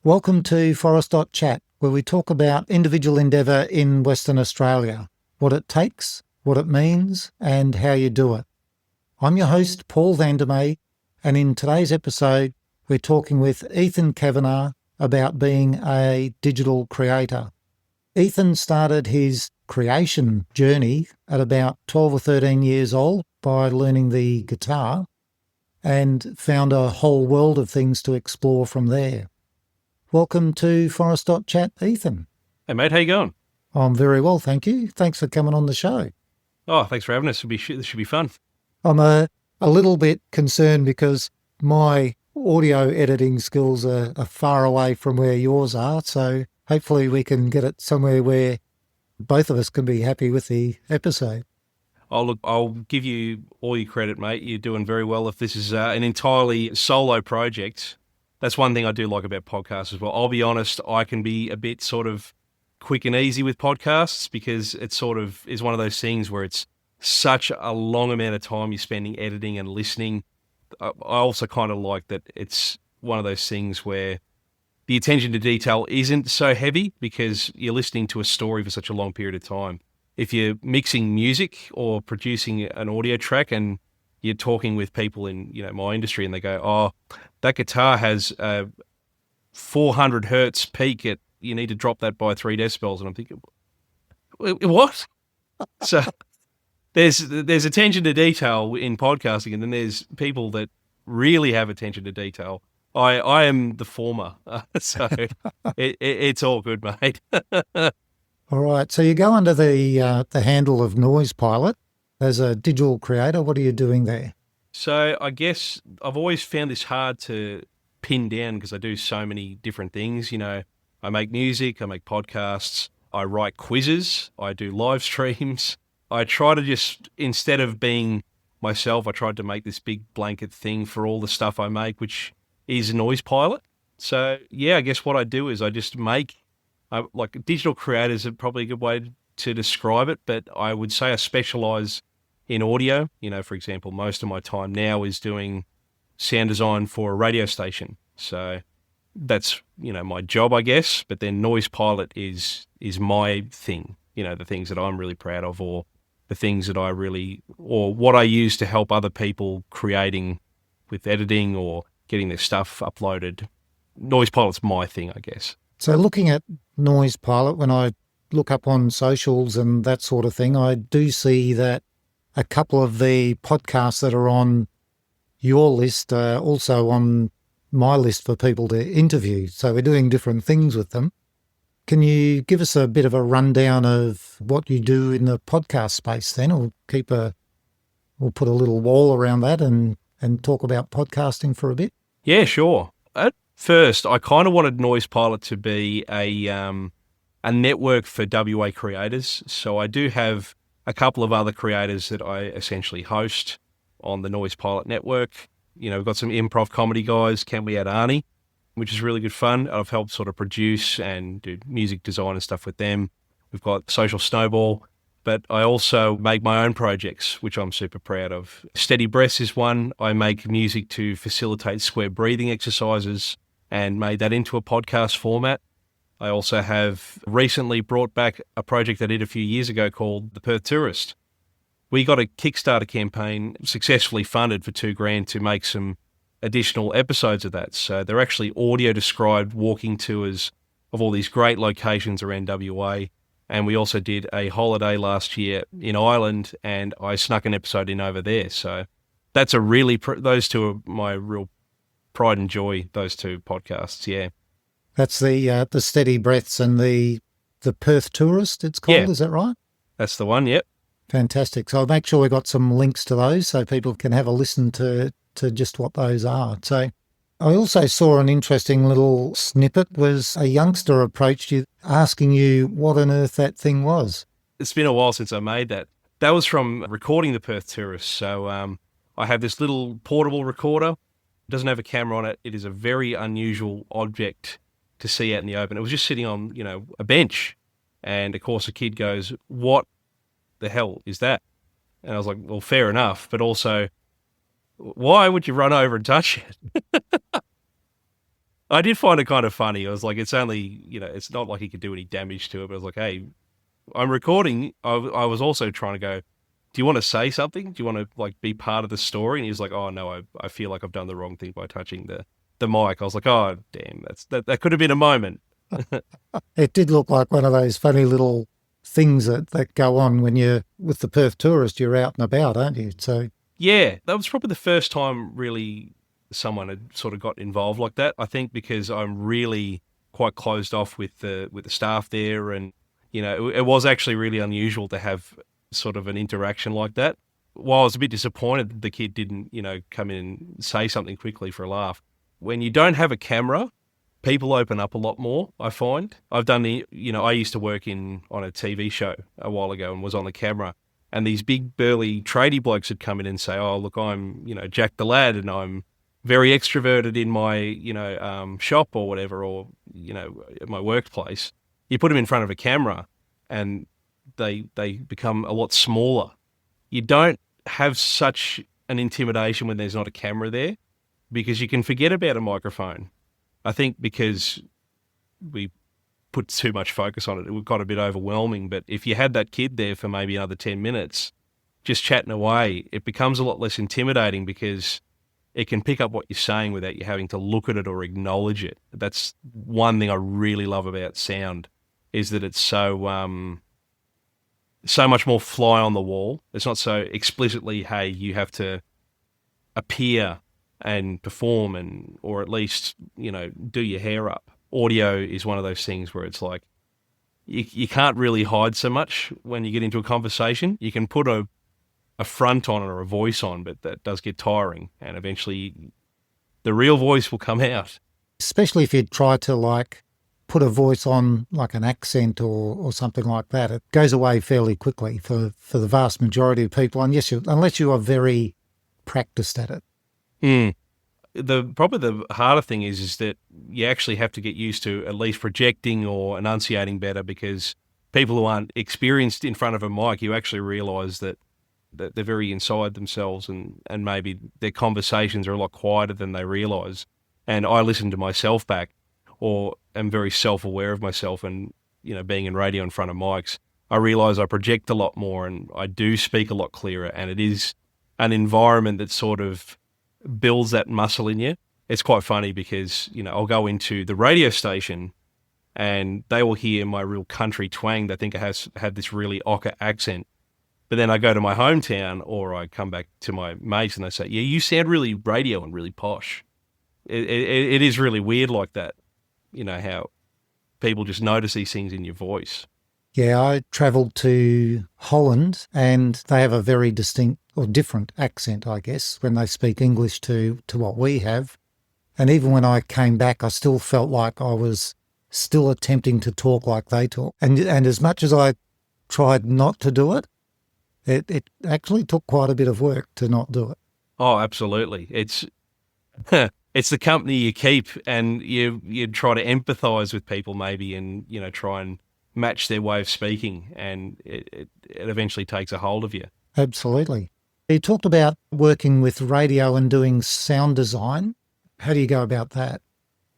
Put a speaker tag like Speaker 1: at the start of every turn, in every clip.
Speaker 1: Welcome to Forest.chat, where we talk about individual endeavour in Western Australia, what it takes, what it means, and how you do it. I'm your host, Paul Vandermeer, and in today's episode, we're talking with Ethan Kavanagh about being a digital creator. Ethan started his creation journey at about 12 or 13 years old by learning the guitar and found a whole world of things to explore from there. Welcome to Forest.chat, Ethan.
Speaker 2: Hey mate, how you going?
Speaker 1: I'm very well, thank you. Thanks for coming on the show.
Speaker 2: Oh, thanks for having us. This should be fun.
Speaker 1: I'm a little bit concerned because my audio editing skills are far away from where yours are, so hopefully we can get it somewhere where both of us can be happy with the episode.
Speaker 2: I'll give you all your credit, mate. You're doing very well. If this is an entirely solo project, that's one thing I do like about podcasts as well. I'll be honest, I can be a bit sort of quick and easy with podcasts because it sort of is one of those things where it's such a long amount of time you're spending editing and listening. I also kind of like that it's one of those things where the attention to detail isn't so heavy because you're listening to a story for such a long period of time. If you're mixing music or producing an audio track and you're talking with people in, my industry and they go, oh, that guitar has a 400 hertz peak you need to drop that by 3 decibels. And I'm thinking, what? So there's attention to detail in podcasting, and then there's people that really have attention to detail. I am the former, so it's all good, mate.
Speaker 1: All right, so you go under the handle of Noise Pilot as a digital creator. What are you doing there?
Speaker 2: So I guess I've always found this hard to pin down because I do so many different things. I make music, I make podcasts, I write quizzes, I do live streams. I try to just, instead of being myself, I tried to make this big blanket thing for all the stuff I make, which is Noise Pilot. So yeah, I guess what I do is I just make, like digital creators are probably a good way to describe it, but I would say I specialize in audio. For example, most of my time now is doing sound design for a radio station. So that's, my job, I guess. But then Noise Pilot is my thing, the things that I'm really proud of, or the things that or what I use to help other people creating with editing or getting their stuff uploaded. Noise Pilot's my thing, I guess.
Speaker 1: So looking at Noise Pilot, when I look up on socials and that sort of thing, I do see that a couple of the podcasts that are on your list are also on my list for people to interview. So we're doing different things with them. Can you give us a bit of a rundown of what you do in the podcast space then? We'll put a little wall around that and talk about podcasting for a bit.
Speaker 2: Yeah, sure. At first, I kind of wanted Noise Pilot to be a network for WA creators. So I do have a couple of other creators that I essentially host on the Noise Pilot network. We've got some improv comedy guys, Can We Add Arnie, which is really good fun. I've helped sort of produce and do music design and stuff with them. We've got Social Snowball, but I also make my own projects, which I'm super proud of. Steady Breaths is one. I make music to facilitate square breathing exercises and made that into a podcast format. I also have recently brought back a project I did a few years ago called The Perth Tourist. We got a Kickstarter campaign successfully funded for $2,000 to make some additional episodes of that. So they're actually audio described walking tours of all these great locations around WA. And we also did a holiday last year in Ireland, and I snuck an episode in over there. So that's those two are my real pride and joy, those two podcasts, yeah.
Speaker 1: That's the Steady Breaths and the Perth Tourist, it's called,
Speaker 2: Yeah.
Speaker 1: Is that right?
Speaker 2: That's the one, yep.
Speaker 1: Fantastic. So I'll make sure we got some links to those so people can have a listen to just what those are. So I also saw an interesting little snippet was a youngster approached you asking you what on earth that thing was.
Speaker 2: It's been a while since I made that. That was from recording the Perth Tourist. So I have this little portable recorder. It doesn't have a camera on it. It is a very unusual object to see out in the open. It was just sitting on, a bench. And of course a kid goes, "What the hell is that?" And I was like, well, fair enough. But also, why would you run over and touch it? I did find it kind of funny. I was like, it's only, it's not like he could do any damage to it, but I was like, hey, I'm recording. I was also trying to go, do you want to say something? Do you want to like be part of the story? And he was like, oh no, I feel like I've done the wrong thing by touching the mic. I was like, oh damn, that could have been a moment.
Speaker 1: It did look like one of those funny little things that go on when you're with the Perth tourist. You're out and about, aren't you? So
Speaker 2: Yeah, that was probably the first time really someone had sort of got involved like that. I think because I'm really quite closed off with the staff there, and it was actually really unusual to have sort of an interaction like that. While I was a bit disappointed that the kid didn't, come in and say something quickly for a laugh. When you don't have a camera, people open up a lot more, I find. I've done I used to work on a TV show a while ago and was on the camera. And these big burly tradie blokes would come in and say, oh, look, I'm, Jack the Lad, and I'm very extroverted in my, shop or whatever, or, at my workplace. You put them in front of a camera and they become a lot smaller. You don't have such an intimidation when there's not a camera there because you can forget about a microphone. I think because we put too much focus on it, it got a bit overwhelming. But if you had that kid there for maybe another 10 minutes, just chatting away, it becomes a lot less intimidating because it can pick up what you're saying without you having to look at it or acknowledge it. That's one thing I really love about sound, is that it's so much more fly on the wall. It's not so explicitly, hey, you have to appear and perform or at least, do your hair up. Audio is one of those things where it's like you can't really hide so much when you get into a conversation. You can put a front on or a voice on, but that does get tiring, and eventually the real voice will come out.
Speaker 1: especially if you try to like put a voice on like an accent or something like that, it goes away fairly quickly for the vast majority of people, unless you are very practiced at it.
Speaker 2: Mm. Probably the harder thing is that you actually have to get used to at least projecting or enunciating better, because people who aren't experienced in front of a mic, you actually realise that they're very inside themselves, and maybe their conversations are a lot quieter than they realise. And I listen to myself back, or am very self-aware of myself, and being in radio in front of mics, I realise I project a lot more and I do speak a lot clearer, and it is an environment that sort of builds that muscle in you. It's quite funny because, I'll go into the radio station and they will hear my real country twang. They think I have this really ochre accent. But then I go to my hometown or I come back to my mates and they say, yeah, you sound really radio and really posh. It is really weird like that, how people just notice these things in your voice.
Speaker 1: Yeah, I travelled to Holland and they have a very distinct or different accent, I guess, when they speak English to what we have. And even when I came back, I still felt like I was still attempting to talk like they talk. And as much as I tried not to do it, it actually took quite a bit of work to not do it.
Speaker 2: Oh, absolutely. It's it's the company you keep, and you try to empathise with people maybe, and try and match their way of speaking, and it eventually takes a hold of you.
Speaker 1: Absolutely. You talked about working with radio and doing sound design. How do you go about that?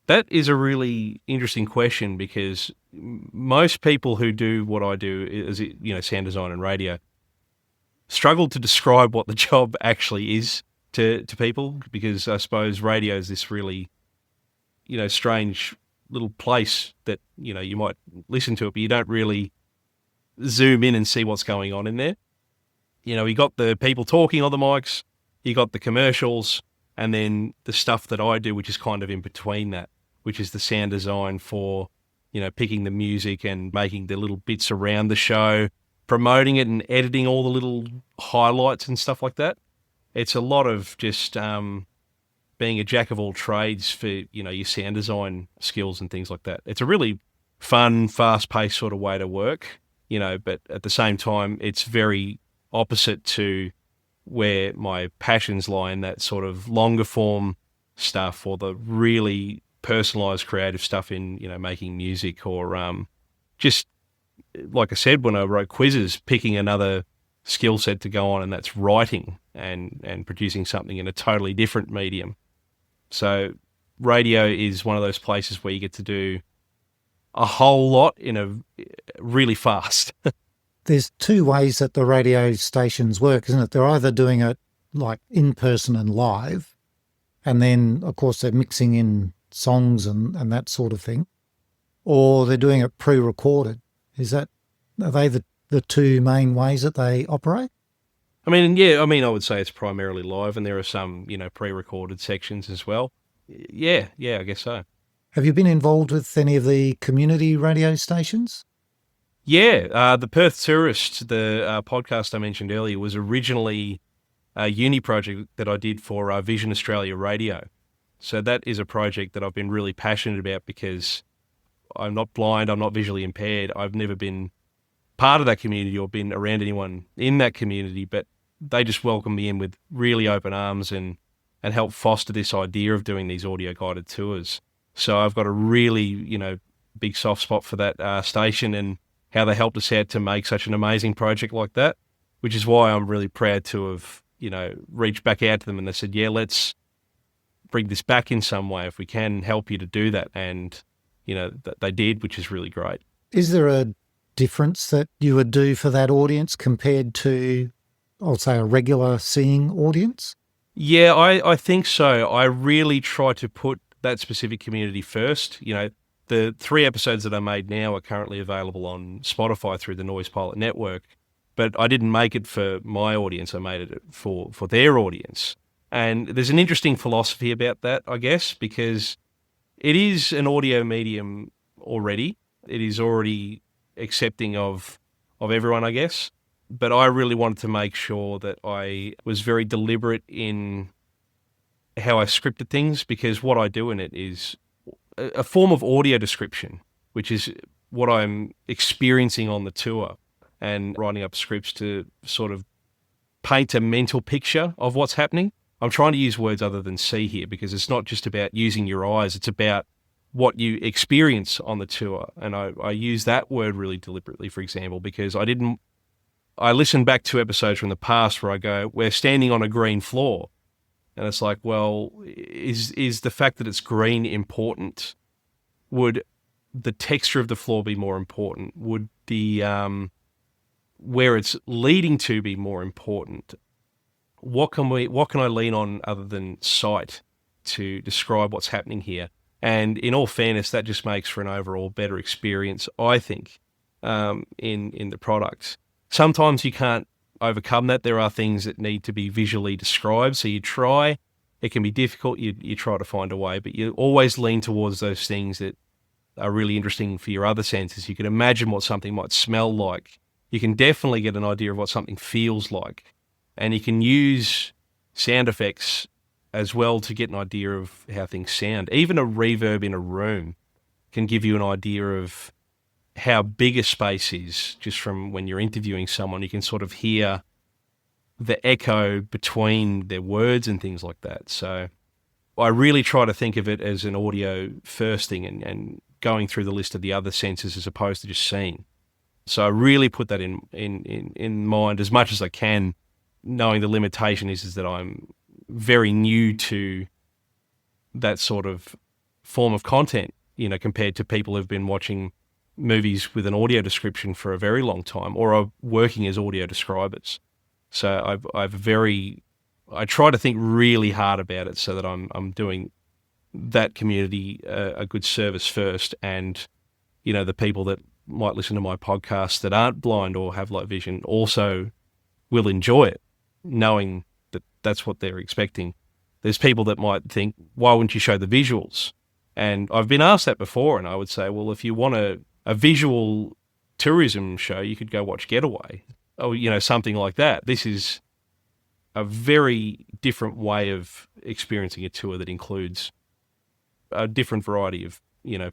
Speaker 2: That is a really interesting question, because most people who do what I do, is sound design and radio, struggle to describe what the job actually is to people, because I suppose radio is this really, strange little place that, you might listen to it, but you don't really zoom in and see what's going on in there. You got the people talking on the mics, you got the commercials, and then the stuff that I do, which is kind of in between that, which is the sound design for, picking the music and making the little bits around the show, promoting it and editing all the little highlights and stuff like that. It's a lot of just being a jack of all trades for, your sound design skills and things like that. It's a really fun, fast-paced sort of way to work, but at the same time, it's very opposite to where my passions lie, in that sort of longer form stuff, or the really personalized creative stuff in, making music, or just, like I said, when I wrote quizzes, picking another skill set to go on, and that's writing and producing something in a totally different medium. So radio is one of those places where you get to do a whole lot in a really fast.
Speaker 1: There's two ways that the radio stations work, isn't it? They're either doing it like in person and live, and then, of course, they're mixing in songs and that sort of thing, or they're doing it pre-recorded. Are they the two main ways that they operate?
Speaker 2: I mean, I would say it's primarily live, and there are some, pre-recorded sections as well. Yeah, I guess so.
Speaker 1: Have you been involved with any of the community radio stations?
Speaker 2: Yeah, the Perth Tourist, the podcast I mentioned earlier, was originally a uni project that I did for Vision Australia Radio. So that is a project that I've been really passionate about because I'm not blind, I'm not visually impaired. I've never been part of that community or been around anyone in that community, but they just welcomed me in with really open arms and helped foster this idea of doing these audio guided tours. So I've got a really, big soft spot for that station and how they helped us out to make such an amazing project like that, which is why I'm really proud to have, reached back out to them and they said, yeah, let's bring this back in some way if we can help you to do that. And, they did, which is really great.
Speaker 1: Is there a difference that you would do for that audience compared to, I'll say, a regular seeing audience?
Speaker 2: Yeah, I think so. I really try to put that specific community first. The 3 episodes that I made now are currently available on Spotify through the Noise Pilot Network, but I didn't make it for my audience. I made it for their audience. And there's an interesting philosophy about that, I guess, because it is an audio medium already. It is already accepting of everyone, I guess. But I really wanted to make sure that I was very deliberate in how I scripted things, because what I do in it is a form of audio description, which is what I'm experiencing on the tour, and writing up scripts to sort of paint a mental picture of what's happening. I'm trying to use words other than see here, because it's not just about using your eyes, it's about what you experience on the tour. And I use that word really deliberately, for example, because I listened back to episodes from the past where I go, we're standing on a green floor. And it's like, well, is the fact that it's green important? Would the texture of the floor be more important? Would the where it's leading to be more important? What can I lean on other than sight to describe what's happening here? And in all fairness, that just makes for an overall better experience, I think, in the product. Sometimes you can't overcome that. There are things that need to be visually described. So you try, it can be difficult. You try to find a way, but you always lean towards those things that are really interesting for your other senses. You can imagine what something might smell like. You can definitely get an idea of what something feels like. And you can use sound effects as well to get an idea of how things sound. Even a reverb in a room can give you an idea of how big a space is just from when you're interviewing someone. You can sort of hear the echo between their words and things like that. So I really try to think of it as an audio first thing and going through the list of the other senses as opposed to just seeing. So I really put that in mind as much as I can, knowing the limitation is that I'm very new to that sort of form of content, compared to people who've been watching movies with an audio description for a very long time or are working as audio describers. So I try to think really hard about it so that I'm doing that community a good service first, and the people that might listen to my podcast that aren't blind or have light vision also will enjoy it, knowing that that's what they're expecting. There's people that might think, why wouldn't you show the visuals? And I've been asked that before, and I would say, well, if you want a visual tourism show, you could go watch Getaway or, something like that. This is a very different way of experiencing a tour that includes a different variety of,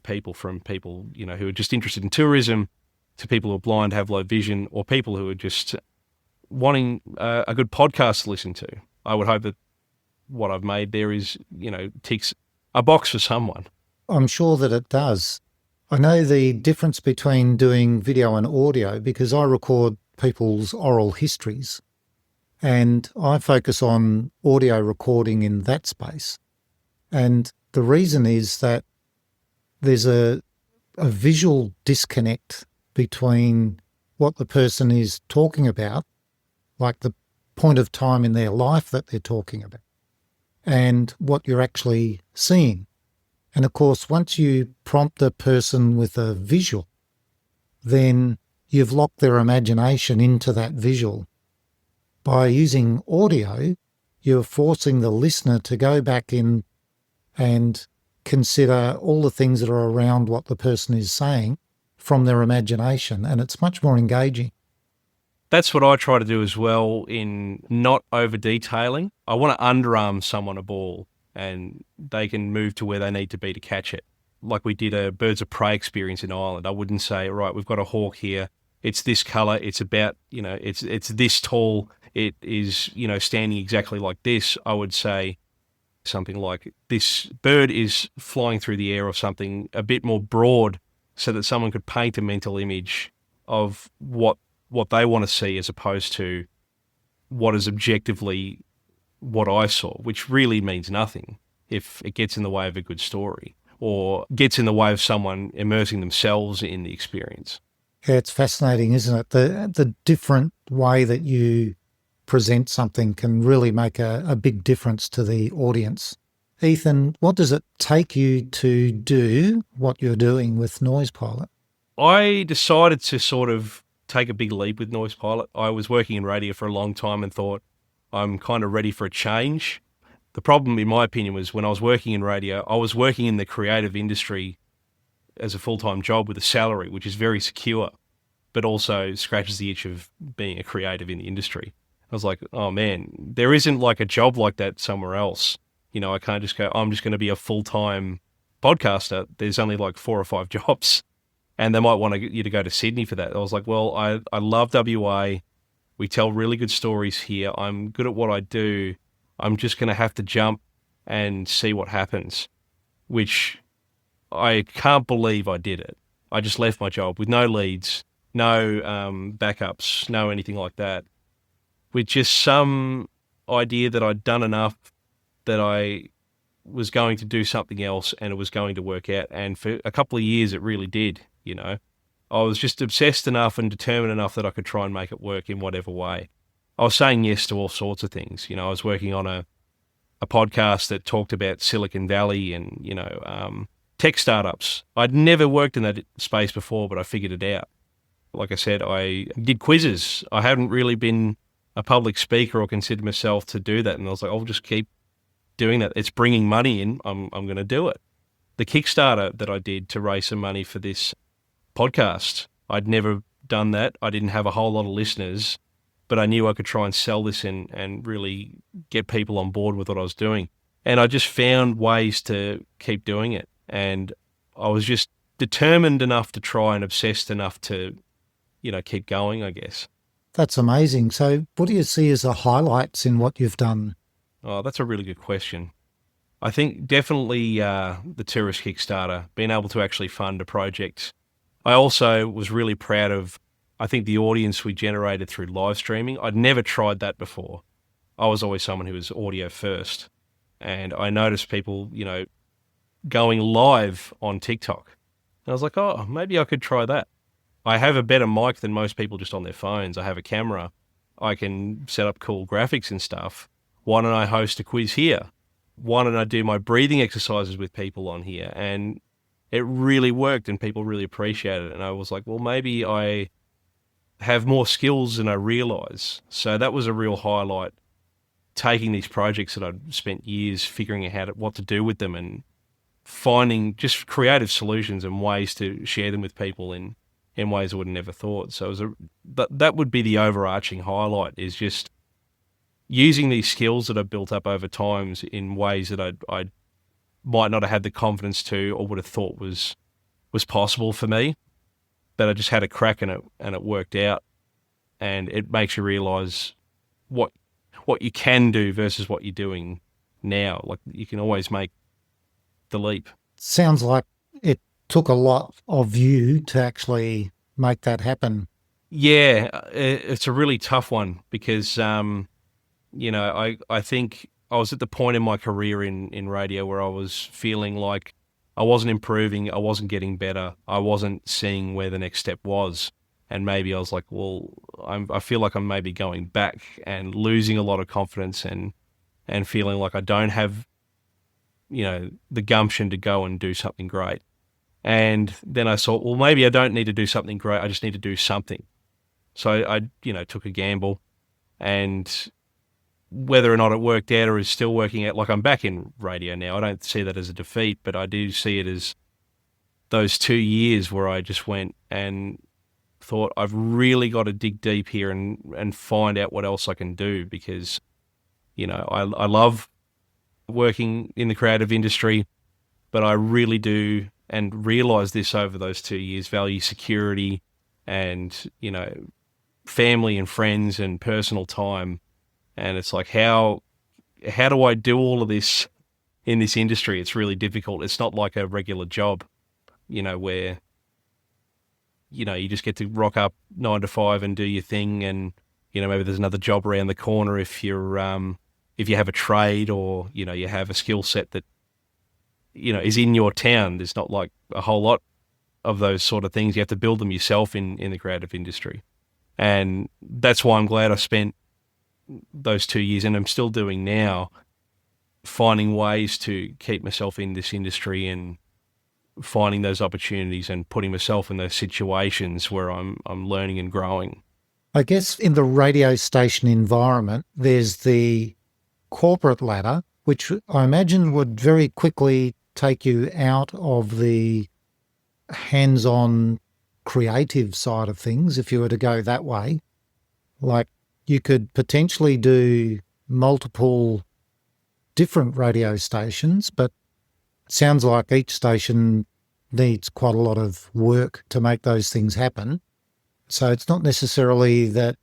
Speaker 2: people, from people, who are just interested in tourism to people who are blind, have low vision, or people who are just wanting a good podcast to listen to. I would hope that what I've made there is, ticks a box for someone.
Speaker 1: I'm sure that it does. I know the difference between doing video and audio because I record people's oral histories and I focus on audio recording in that space. And The reason is that there's a visual disconnect between what the person is talking about, like the point of time in their life that they're talking about, and what you're actually seeing. And of course, once you prompt a person with a visual, then you've locked their imagination into that visual. By using audio, you're forcing the listener to go back in and consider all the things that are around what the person is saying from their imagination, and it's much more engaging.
Speaker 2: That's what I try to do as well, in not over detailing. I want to underarm someone a ball and they can move to where they need to be to catch it. Like we did a birds of prey experience in Ireland. I wouldn't say, right, we've got a hawk here. It's this colour. It's about, it's this tall. It is, standing exactly like this. I would say something like, this bird is flying through the air, or something a bit more broad, so that someone could paint a mental image of what they want to see, as opposed to what is objectively what I saw, which really means nothing if it gets in the way of a good story or gets in the way of someone immersing themselves in the experience.
Speaker 1: Yeah, it's fascinating, isn't it? The different way that you present something can really make a big difference to the audience. Ethan, what does it take you to do what you're doing with Noise Pilot?
Speaker 2: I decided to sort of take a big leap with Noise Pilot. I was working in radio for a long time and thought, I'm kind of ready for a change. The problem, in my opinion, was when I was working in radio, I was working in the creative industry as a full-time job with a salary, which is very secure, but also scratches the itch of being a creative in the industry. I was like, oh man, there isn't like a job like that somewhere else. I can't just go, I'm just going to be a full-time podcaster. There's only like 4 or 5 jobs, and they might want you to go to Sydney for that. I was like, well, I love WA. We tell really good stories here. I'm good at what I do. I'm just going to have to jump and see what happens, which I can't believe I did it. I just left my job with no leads, no backups, no anything like that, with just some idea that I'd done enough, that I was going to do something else and it was going to work out. And for a couple of years, it really did, I was just obsessed enough and determined enough that I could try and make it work in whatever way. I was saying yes to all sorts of things. I was working on a podcast that talked about Silicon Valley and, tech startups. I'd never worked in that space before, but I figured it out. Like I said, I did quizzes. I hadn't really been a public speaker or considered myself to do that. And I was like, I'll just keep doing that. It's bringing money in. I'm going to do it. The Kickstarter that I did to raise some money for this podcast, I'd never done that. I didn't have a whole lot of listeners, but I knew I could try and sell this and really get people on board with what I was doing. And I just found ways to keep doing it. And I was just determined enough to try and obsessed enough to, keep going, I guess.
Speaker 1: That's amazing. So what do you see as the highlights in what you've done?
Speaker 2: Oh, that's a really good question. I think definitely the Tourist Kickstarter, being able to actually fund a project. I also was really proud of, I think, the audience we generated through live streaming. I'd never tried that before. I was always someone who was audio first. And I noticed people, going live on TikTok. And I was like, oh, maybe I could try that. I have a better mic than most people just on their phones. I have a camera. I can set up cool graphics and stuff. Why don't I host a quiz here? Why don't I do my breathing exercises with people on here? And it really worked and people really appreciated it. And I was like, well, maybe I have more skills than I realize. So that was a real highlight, taking these projects that I'd spent years figuring out what to do with them and finding just creative solutions and ways to share them with people in ways I would have never thought. So it was that would be the overarching highlight, is just using these skills that I've built up over times in ways that I might not have had the confidence to, or would have thought was possible for me. But I just had a crack in it and it worked out. And it makes you realize what you can do versus what you're doing now. Like, you can always make the leap.
Speaker 1: Sounds like it took a lot of you to actually make that happen.
Speaker 2: Yeah, it's a really tough one because, I think I was at the point in my career in radio where I was feeling like I wasn't improving, I wasn't getting better, I wasn't seeing where the next step was. And maybe I was like, well, I feel like I'm maybe going back and losing a lot of confidence and feeling like I don't have, the gumption to go and do something great. And then I thought, well, maybe I don't need to do something great, I just need to do something. So I took a gamble, and whether or not it worked out or is still working out, like I'm back in radio now. I don't see that as a defeat, but I do see it as those 2 years where I just went and thought I've really got to dig deep here and find out what else I can do, because, I love working in the creative industry, but I really do, and realize this over those 2 years, value security and, family and friends and personal time. And it's like, how do I do all of this in this industry? It's really difficult. It's not like a regular job, where, you just get to rock up 9 to 5 and do your thing. And, maybe there's another job around the corner if you have a trade, or, you have a skill set that, is in your town. There's not like a whole lot of those sort of things. You have to build them yourself in the creative industry. And that's why I'm glad I spent those 2 years, and I'm still doing now, finding ways to keep myself in this industry and finding those opportunities and putting myself in those situations where I'm learning and growing.
Speaker 1: I guess in the radio station environment, there's the corporate ladder, which I imagine would very quickly take you out of the hands-on creative side of things if you were to go that way. Like, you could potentially do multiple different radio stations, but it sounds like each station needs quite a lot of work to make those things happen. So it's not necessarily that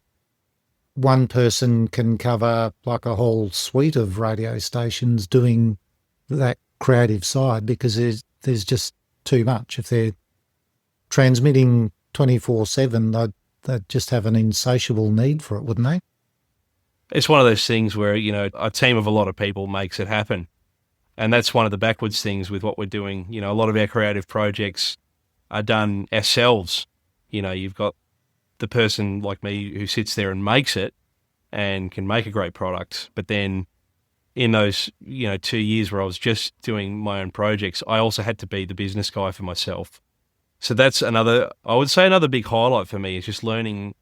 Speaker 1: one person can cover like a whole suite of radio stations doing that creative side, because there's just too much. If they're transmitting 24/7, they'd just have an insatiable need for it, wouldn't they?
Speaker 2: It's one of those things where, a team of a lot of people makes it happen. And that's one of the backwards things with what we're doing. A lot of our creative projects are done ourselves. You've got the person like me who sits there and makes it and can make a great product. But then in those, 2 years where I was just doing my own projects, I also had to be the business guy for myself. So that's another big highlight for me, is just learning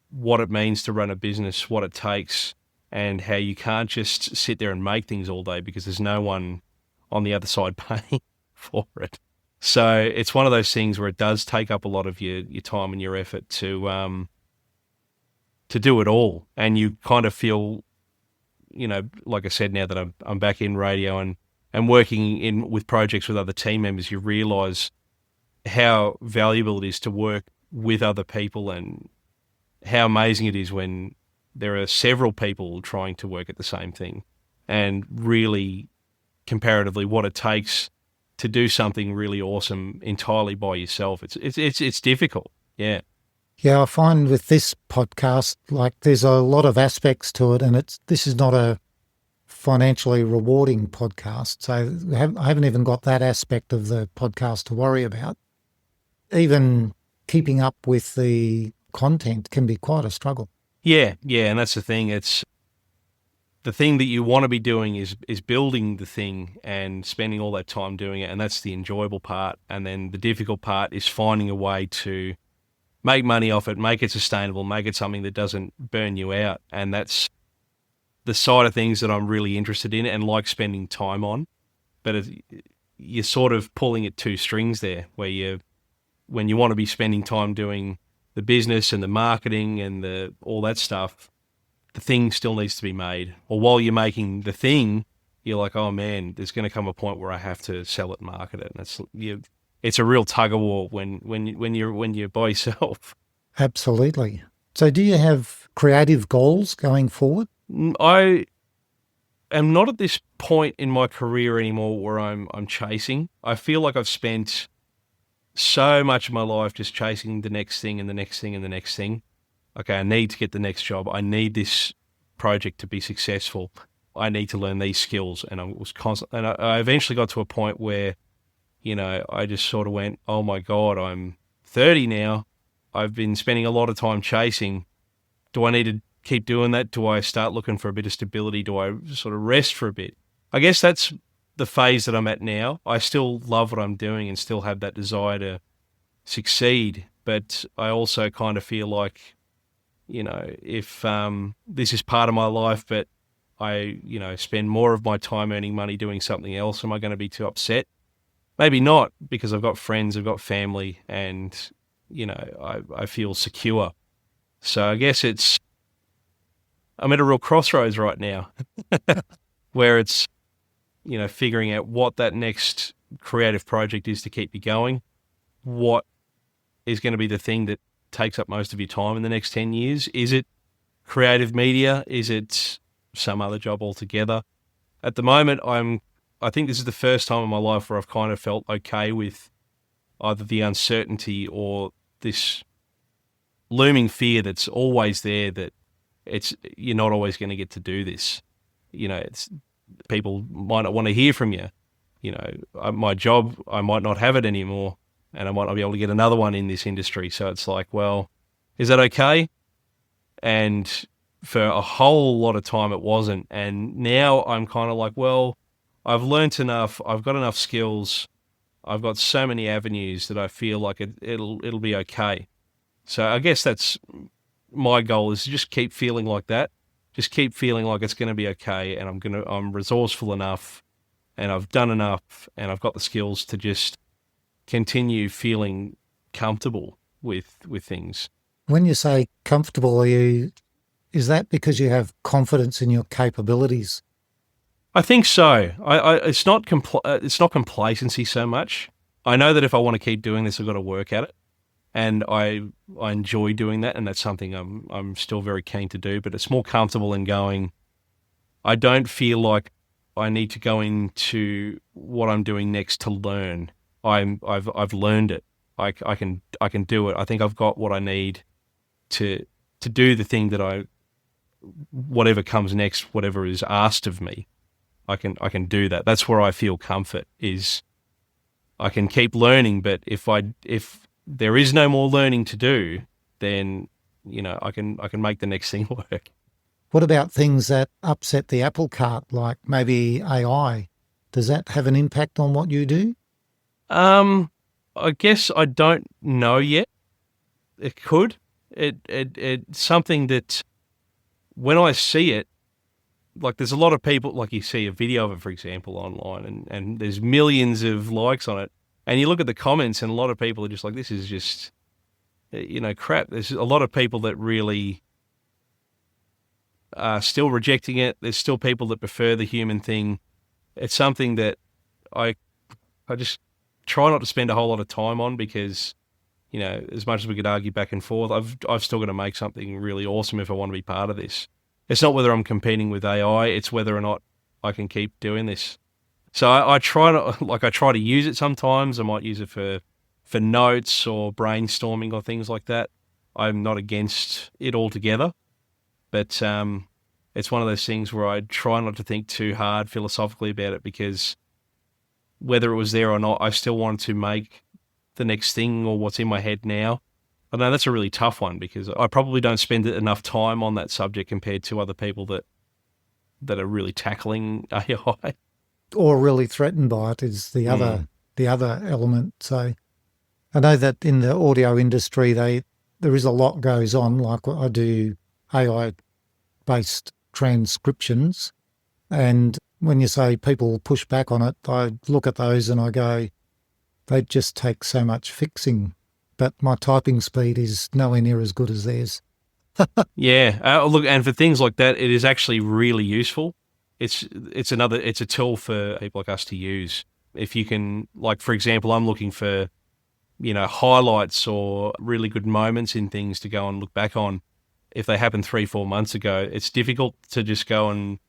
Speaker 2: what it means to run a business, what it takes, and how you can't just sit there and make things all day because there's no one on the other side paying for it. So it's one of those things where it does take up a lot of your time and your effort to do it all. And you kind of feel, like I said, now that I'm back in radio and working with projects with other team members, you realise how valuable it is to work with other people, and how amazing it is when there are several people trying to work at the same thing, and really comparatively what it takes to do something really awesome entirely by yourself. It's difficult. Yeah.
Speaker 1: Yeah, I find with this podcast, like, there's a lot of aspects to it, and this is not a financially rewarding podcast. So I haven't even got that aspect of the podcast to worry about. Even keeping up with the content can be quite a struggle.
Speaker 2: Yeah, and that's the thing. It's the thing that you want to be doing is building the thing and spending all that time doing it, and that's the enjoyable part. And then the difficult part is finding a way to make money off it, make it sustainable, make it something that doesn't burn you out. And that's the side of things that I'm really interested in and like spending time on. But you're sort of pulling at two strings there, where when you want to be spending time doing the business and the marketing and all that stuff, the thing still needs to be made. Or while you're making the thing, you're like, oh man, there's going to come a point where I have to sell it and market it. And it's a real tug of war when you're by yourself.
Speaker 1: Absolutely. So do you have creative goals going forward?
Speaker 2: I am not at this point in my career anymore where I'm chasing. I feel like I've spent so much of my life just chasing the next thing and the next thing and the next thing. Okay, I need to get the next job. I need this project to be successful. I need to learn these skills. And I was constant, and I eventually got to a point where, I just sort of went, oh my God, I'm 30 now. I've been spending a lot of time chasing. Do I need to keep doing that? Do I start looking for a bit of stability? Do I sort of rest for a bit? I guess that's the phase that I'm at now. I still love what I'm doing and still have that desire to succeed, but I also kind of feel like, if this is part of my life, but I, spend more of my time earning money doing something else, am I going to be too upset? Maybe not, because I've got friends, I've got family, and, I feel secure. So I guess I'm at a real crossroads right now where it's, figuring out what that next creative project is to keep you going. What is going to be the thing that takes up most of your time in the next 10 years? Is it creative media? Is it some other job altogether? At the moment, I think this is the first time in my life where I've kind of felt okay with either the uncertainty or this looming fear that's always there that you're not always going to get to do this. People might not want to hear from you. My job, I might not have it anymore, and I might not be able to get another one in this industry. So it's like, well, is that okay? And for a whole lot of time it wasn't. And now I'm kind of like, well, I've learnt enough. I've got enough skills. I've got so many avenues that I feel like it'll be okay. So I guess that's my goal, is to just keep feeling like that. Just keep feeling like it's going to be okay, and I'm resourceful enough, and I've done enough, and I've got the skills to just continue feeling comfortable with things.
Speaker 1: When you say comfortable, is that because you have confidence in your capabilities?
Speaker 2: I think so. It's not complacency so much. I know that if I want to keep doing this, I've got to work at it. And I enjoy doing that, and that's something I'm still very keen to do. But it's more comfortable in going, I don't feel like I need to go into what I'm doing next to learn. I've learned it. I can do it. I think I've got what I need to do the thing that whatever comes next, whatever is asked of me, I can do that. That's where I feel comfort, is I can keep learning, but if there is no more learning to do, then I can make the next thing work.
Speaker 1: What about things that upset the apple cart, like maybe AI? Does that have an impact on what you do?
Speaker 2: I guess I don't know yet. It could. It's something that when I see it, like there's a lot of people, like you see a video of it, for example, online, and there's millions of likes on it. And you look at the comments, and a lot of people are just like, this is just, crap. There's a lot of people that really are still rejecting it. There's still people that prefer the human thing. It's something that I just try not to spend a whole lot of time on, because, as much as we could argue back and forth, I've still got to make something really awesome if I want to be part of this. It's not whether I'm competing with AI, it's whether or not I can keep doing this. So I try to use it sometimes. I might use it for notes or brainstorming or things like that. I'm not against it altogether, but it's one of those things where I try not to think too hard philosophically about it, because whether it was there or not, I still want to make the next thing or what's in my head now. I know that's a really tough one, because I probably don't spend enough time on that subject compared to other people that are really tackling AI.
Speaker 1: Or really threatened by it is the other element. So I know that in the audio industry, there is a lot goes on. Like I do AI-based transcriptions, and when you say people push back on it, I look at those and I go, they just take so much fixing. But my typing speed is nowhere near as good as theirs.
Speaker 2: Yeah, look, and for things like that, it is actually really useful. It's a tool for people like us to use. If you can, like, for example, I'm looking for, highlights or really good moments in things to go and look back on. If they happened 3-4 months ago, it's difficult to just go and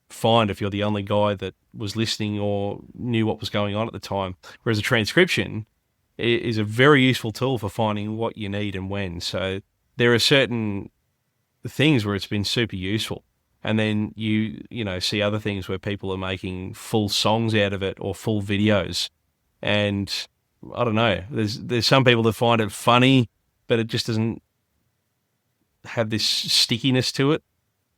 Speaker 2: find if you're the only guy that was listening or knew what was going on at the time. Whereas a transcription is a very useful tool for finding what you need and when. So there are certain things where it's been super useful. And then see other things where people are making full songs out of it or full videos. And I don't know, there's some people that find it funny, but it just doesn't have this stickiness to it,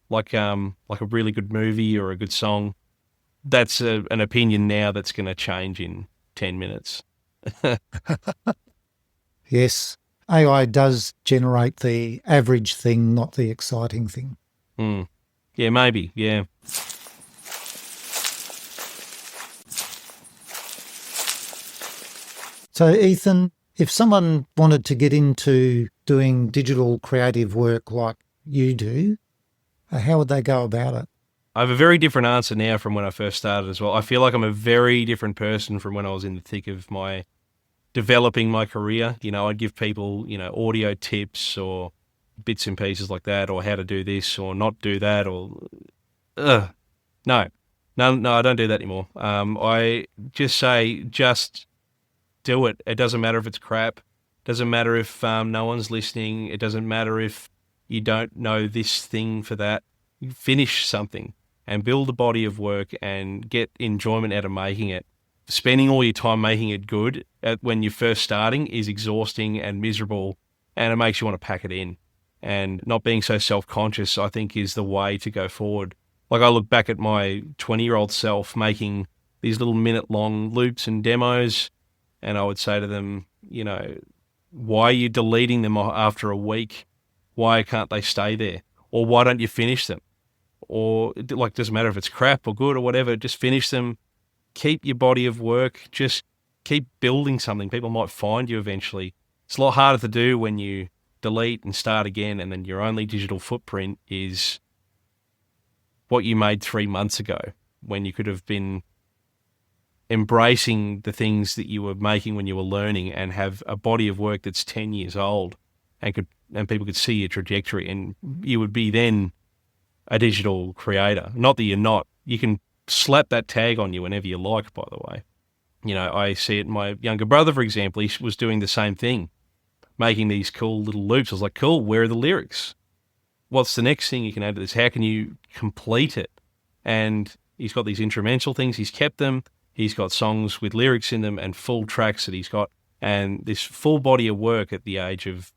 Speaker 2: like a really good movie or a good song. That's an opinion now that's going to change in 10 minutes.
Speaker 1: Yes, AI does generate the average thing, not the exciting thing.
Speaker 2: Yeah, maybe, yeah.
Speaker 1: So, Ethan, if someone wanted to get into doing digital creative work like you do, how would they go about it?
Speaker 2: I have a very different answer now from when I first started as well. I feel like I'm a very different person from when I was in the thick of developing my career. I'd give people, audio tips or bits and pieces like that, or how to do this or not do that, or no, I don't do that anymore. I just say, just do it. It doesn't matter if it's crap. It doesn't matter if no one's listening. It doesn't matter if you don't know this thing for that. You finish something and build a body of work and get enjoyment out of making it. Spending all your time making it good when you're first starting is exhausting and miserable, and it makes you want to pack it in. And not being so self-conscious, I think, is the way to go forward. Like, I look back at my 20-year-old self making these little minute-long loops and demos, and I would say to them, why are you deleting them after a week? Why can't they stay there? Or why don't you finish them? Or, like, doesn't matter if it's crap or good or whatever, just finish them. Keep your body of work. Just keep building something. People might find you eventually. It's a lot harder to do when you delete and start again, and then your only digital footprint is what you made 3 months ago, when you could have been embracing the things that you were making when you were learning, and have a body of work that's 10 years old, and people could see your trajectory, and you would be then a digital creator. Not that you're not. You can slap that tag on you whenever you like, by the way. I see it in my younger brother, for example. He was doing the same thing, making these cool little loops. I was like, cool, where are the lyrics? What's the next thing you can add to this? How can you complete it? And he's got these instrumental things. He's kept them. He's got songs with lyrics in them and full tracks that he's got. And this full body of work at the age of,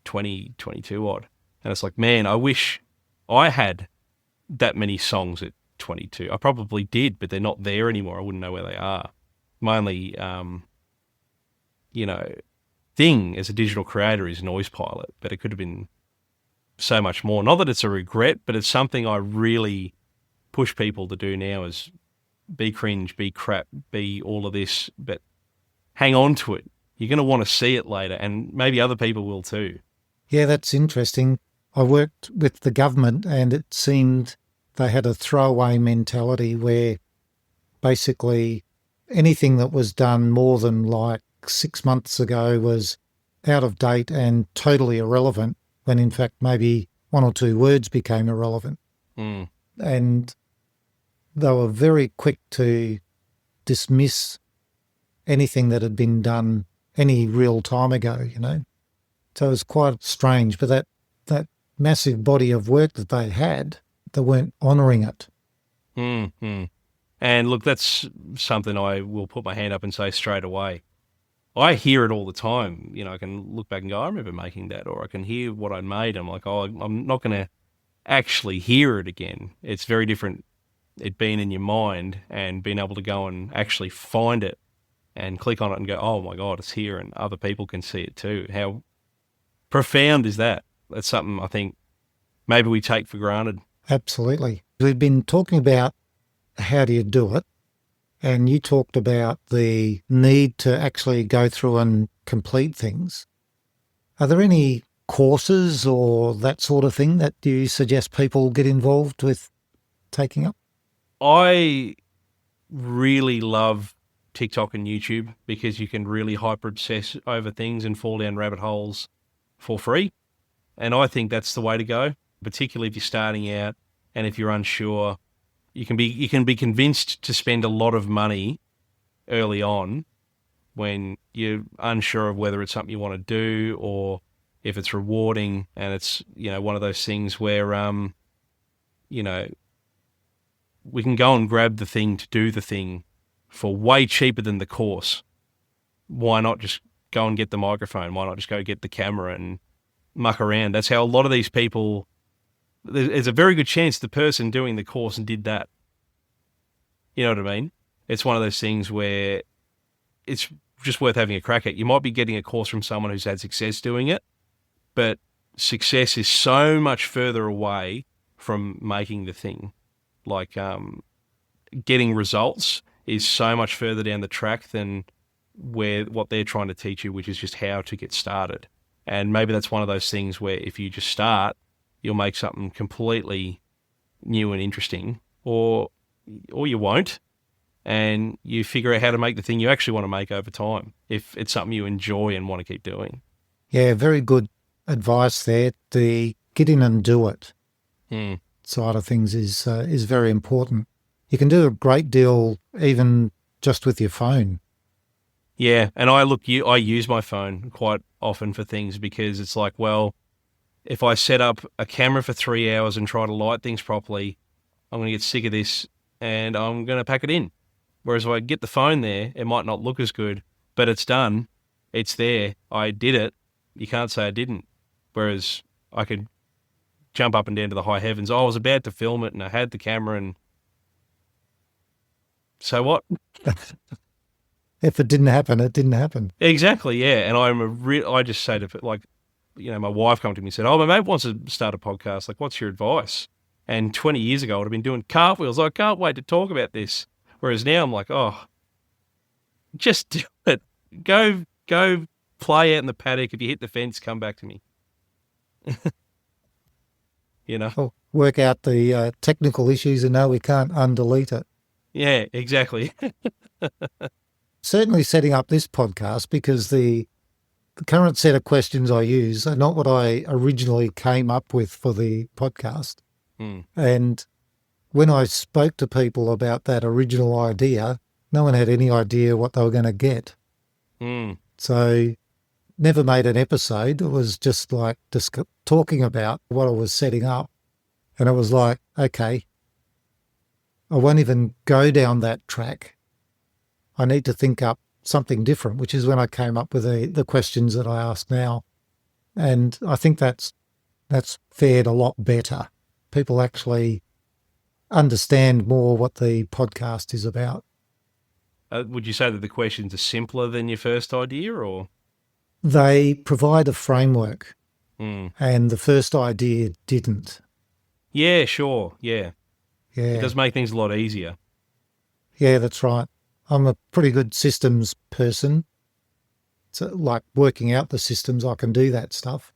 Speaker 2: 20, 22 odd. And it's like, man, I wish I had that many songs at 22. I probably did, but they're not there anymore. I wouldn't know where they are. My only, thing as a digital creator is Noise Pilot, but it could have been so much more. Not that it's a regret, but it's something I really push people to do now, is be cringe, be crap, be all of this, but hang on to it. You're going to want to see it later, and maybe other people will too.
Speaker 1: Yeah, that's interesting. I worked with the government, and it seemed they had a throwaway mentality where basically anything that was done more than like 6 months ago was out of date and totally irrelevant, when in fact maybe one or two words became irrelevant. And they were very quick to dismiss anything that had been done any real time ago, So it was quite strange, but that massive body of work that they had, they weren't honouring it.
Speaker 2: And look, that's something I will put my hand up and say straight away. I hear it all the time. I can look back and go, I remember making that, or I can hear what I made. I'm like, I'm not going to actually hear it again. It's very different, it being in your mind and being able to go and actually find it and click on it and go, oh my God, it's here, and other people can see it too. How profound is that? That's something I think maybe we take for granted.
Speaker 1: Absolutely. We've been talking about how do you do it, and you talked about the need to actually go through and complete things. Are there any courses or that sort of thing that you suggest people get involved with taking up?
Speaker 2: I really love TikTok and YouTube, because you can really hyper obsess over things and fall down rabbit holes for free. And I think that's the way to go, particularly if you're starting out and if you're unsure. You can be convinced to spend a lot of money early on when you're unsure of whether it's something you want to do or if it's rewarding. And it's, one of those things where you know, we can go and grab the thing to do the thing for way cheaper than the course. Why not just go and get the microphone? Why not just go get the camera and muck around? That's how a lot of these people, there's a very good chance the person doing the course did that. You know what I mean? It's one of those things where it's just worth having a crack at. You might be getting a course from someone who's had success doing it, but success is so much further away from making the thing. Like getting results is so much further down the track than what they're trying to teach you, which is just how to get started. And maybe that's one of those things where if you just start, you'll make something completely new and interesting, or you won't, and you figure out how to make the thing you actually want to make over time, if it's something you enjoy and want to keep doing.
Speaker 1: Yeah, very good advice there. The get in and do it side of things is very important. You can do a great deal even just with your phone.
Speaker 2: Yeah, and I use my phone quite often for things, because it's like, well, if I set up a camera for 3 hours and try to light things properly, I'm going to get sick of this and I'm going to pack it in. Whereas if I get the phone there, it might not look as good, but it's done. It's there. I did it. You can't say I didn't. Whereas I could jump up and down to the high heavens. I was about to film it and I had the camera, and so what?
Speaker 1: If it didn't happen, it didn't happen.
Speaker 2: Exactly, yeah. And I just say to, like, my wife come to me and said, "Oh, my mate wants to start a podcast. Like, what's your advice?" And 20 years ago, I'd have been doing cartwheels. I can't wait to talk about this. Whereas now I'm like, oh, just do it. Go play out in the paddock. If you hit the fence, come back to me.
Speaker 1: Or work out the technical issues and know we can't undelete it.
Speaker 2: Yeah, exactly.
Speaker 1: Certainly setting up this podcast, because the current set of questions I use are not what I originally came up with for the podcast. And when I spoke to people about that original idea, no one had any idea what they were going to get. So never made an episode. It was just like talking about what I was setting up. And it was like, okay, I won't even go down that track. I need to think up something different, which is when I came up with the questions that I ask now. And I think that's fared a lot better. People actually understand more what the podcast is about.
Speaker 2: Would you say that the questions are simpler than your first idea, or?
Speaker 1: They provide a framework, and the first idea didn't.
Speaker 2: Yeah, sure, yeah.
Speaker 1: Yeah.
Speaker 2: It does make things a lot easier.
Speaker 1: Yeah, that's right. I'm a pretty good systems person. So, like working out the systems, I can do that stuff.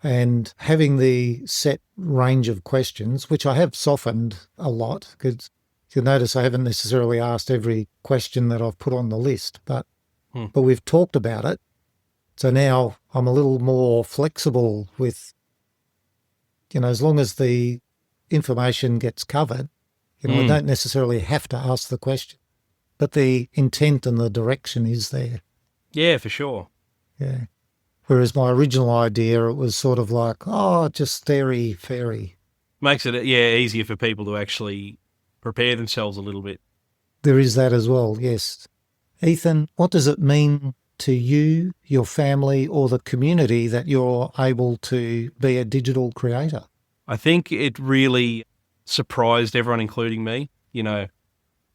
Speaker 1: And having the set range of questions, which I have softened a lot, because you'll notice I haven't necessarily asked every question that I've put on the list, but we've talked about it. So now I'm a little more flexible with, as long as the information gets covered, I don't necessarily have to ask the question, but the intent and the direction is there.
Speaker 2: Yeah, for sure.
Speaker 1: Yeah. Whereas my original idea, it was sort of like, just fairy.
Speaker 2: Makes it, easier for people to actually prepare themselves a little bit.
Speaker 1: There is that as well, yes. Ethan, what does it mean to you, your family, or the community that you're able to be a digital creator?
Speaker 2: I think it really surprised everyone, including me.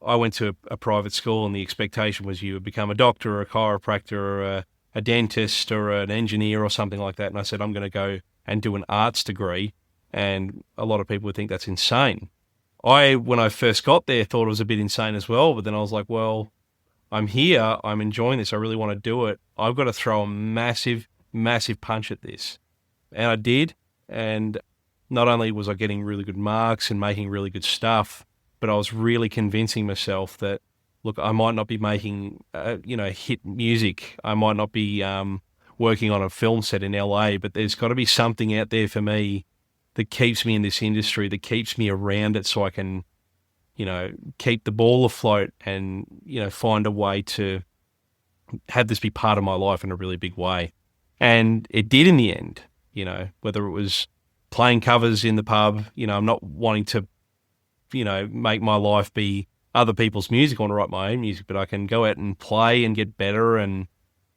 Speaker 2: I went to a private school, and the expectation was you would become a doctor or a chiropractor or a dentist or an engineer or something like that. And I said, I'm going to go and do an arts degree. And a lot of people would think that's insane. When I first got there, thought it was a bit insane as well. But then I was like, well, I'm here. I'm enjoying this. I really want to do it. I've got to throw a massive, massive punch at this. And I did. And not only was I getting really good marks and making really good stuff, but I was really convincing myself that, look, I might not be making, hit music. I might not be working on a film set in LA, but there's got to be something out there for me that keeps me in this industry, that keeps me around it, so I can, keep the ball afloat and, find a way to have this be part of my life in a really big way. And it did in the end, whether it was playing covers in the pub. I'm not wanting to, make my life be other people's music. I want to write my own music, but I can go out and play and get better. And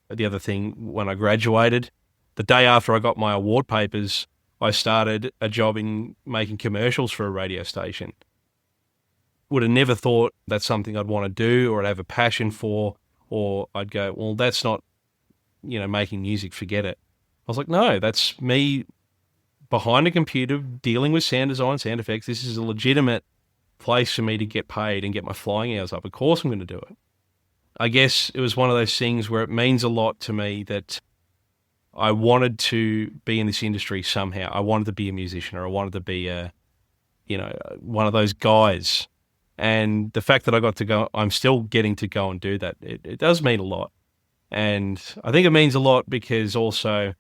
Speaker 2: the other thing, when I graduated, the day after I got my award papers, I started a job in making commercials for a radio station. Would have never thought that's something I'd want to do or I'd have a passion for, or I'd go, well, that's not, making music, forget it. I was like, no, that's me behind a computer dealing with sound design, sound effects. This is a legitimate place for me to get paid and get my flying hours up. Of course I'm going to do it. I guess it was one of those things where it means a lot to me that I wanted to be in this industry somehow. I wanted to be a musician, or I wanted to be one of those guys. And the fact that I got to go, I'm still getting to go and do that. It does mean a lot. And I think it means a lot because also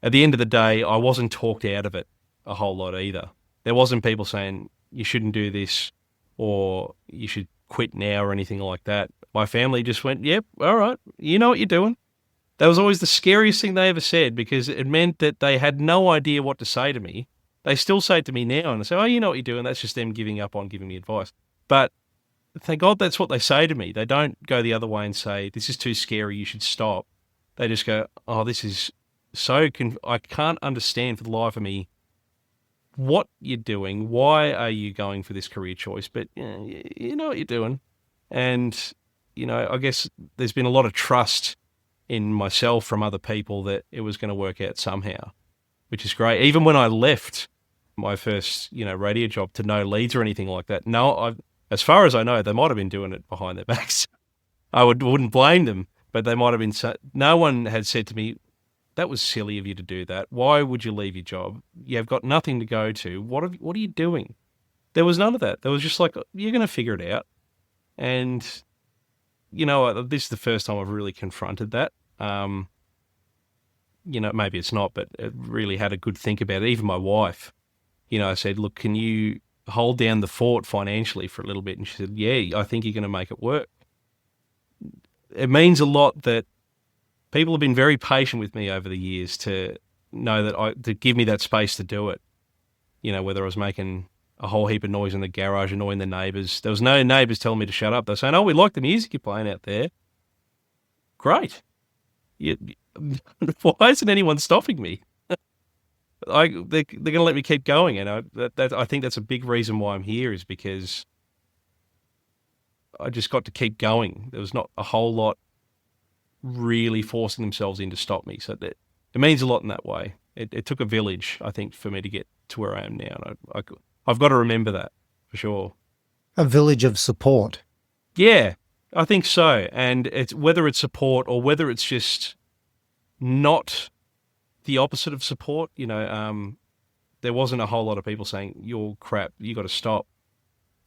Speaker 2: at the end of the day, I wasn't talked out of it a whole lot either. There wasn't people saying, you shouldn't do this or you should quit now or anything like that. My family just went, yep, all right, you know what you're doing. That was always the scariest thing they ever said, because it meant that they had no idea what to say to me. They still say it to me now, and they say, oh, you know what you're doing. That's just them giving up on giving me advice. But thank God that's what they say to me. They don't go the other way and say, this is too scary, you should stop. They just go, oh, this is so I can't understand for the life of me what you're doing. Why are you going for this career choice? But you know what you're doing. And, I guess there's been a lot of trust in myself from other people that it was going to work out somehow, which is great. Even when I left my first, radio job to no leads or anything like that, as far as I know, they might have been doing it behind their backs. I wouldn't blame them, but they might have been. No one had said to me, that was silly of you to do that. Why would you leave your job? You've got nothing to go to. What are you doing? There was none of that. There was just like, you're going to figure it out. And, this is the first time I've really confronted that. Maybe it's not, but it really had a good think about it. Even my wife, I said, look, can you hold down the fort financially for a little bit? And she said, yeah, I think you're going to make it work. It means a lot that people have been very patient with me over the years to know that to give me that space to do it. Whether I was making a whole heap of noise in the garage, annoying the neighbours. There was no neighbours telling me to shut up. They're saying, oh, we like the music you're playing out there. Great. Why isn't anyone stopping me? They're going to let me keep going. And I think that's a big reason why I'm here, is because I just got to keep going. There was not a whole lot really forcing themselves in to stop me. So that it means a lot in that way. It took a village, I think, for me to get to where I am now. And I've got to remember that for sure.
Speaker 1: A village of support.
Speaker 2: Yeah, I think so. And it's whether it's support or whether it's just not the opposite of support. There wasn't a whole lot of people saying, you're crap, you got to stop.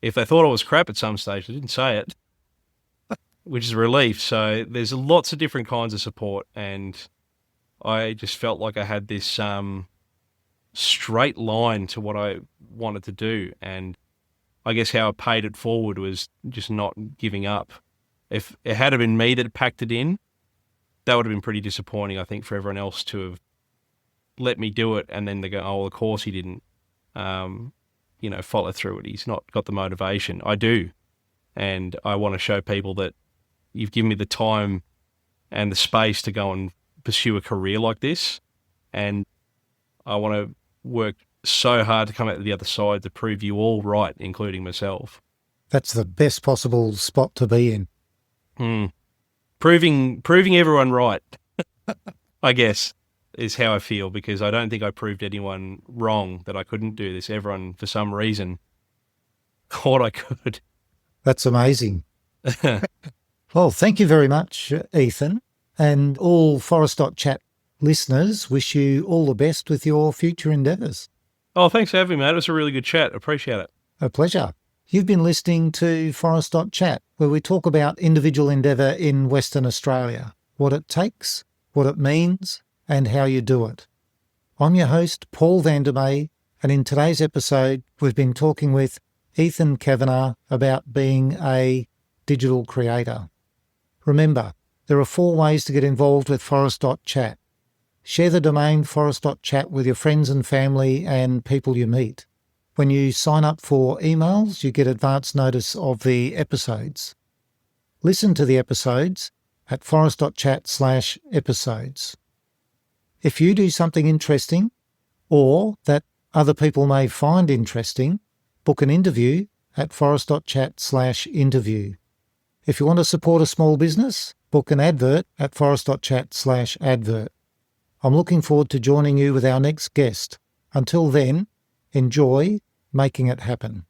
Speaker 2: If they thought I was crap at some stage, they didn't say it, which is a relief. So there's lots of different kinds of support, and I just felt like I had this straight line to what I wanted to do. And I guess how I paid it forward was just not giving up. If it had been me that packed it in, that would have been pretty disappointing, I think, for everyone else to have let me do it. And then they go, oh, well, of course he didn't, follow through it. He's not got the motivation. I do. And I want to show people that you've given me the time and the space to go and pursue a career like this. And I want to work so hard to come out the other side to prove you all right, including myself.
Speaker 1: That's the best possible spot to be in.
Speaker 2: Proving everyone right, I guess, is how I feel, because I don't think I proved anyone wrong that I couldn't do this. Everyone, for some reason, thought I could.
Speaker 1: That's amazing. Well, thank you very much, Ethan. And all Forest.chat listeners wish you all the best with your future endeavours.
Speaker 2: Oh, thanks for having me, mate. It was a really good chat. Appreciate it.
Speaker 1: A pleasure. You've been listening to Forest.chat, where we talk about individual endeavour in Western Australia, what it takes, what it means, and how you do it. I'm your host, Paul Vandermeer, and in today's episode, we've been talking with Ethan Kavanagh about being a digital creator. Remember, there are 4 ways to get involved with Forest.chat. Share the domain forest.chat with your friends and family and people you meet. When you sign up for emails, you get advance notice of the episodes. Listen to the episodes at forest.chat/episodes. If you do something interesting or that other people may find interesting, book an interview at forest.chat/interview. If you want to support a small business, book an advert at forest.chat/advert. I'm looking forward to joining you with our next guest. Until then, enjoy making it happen.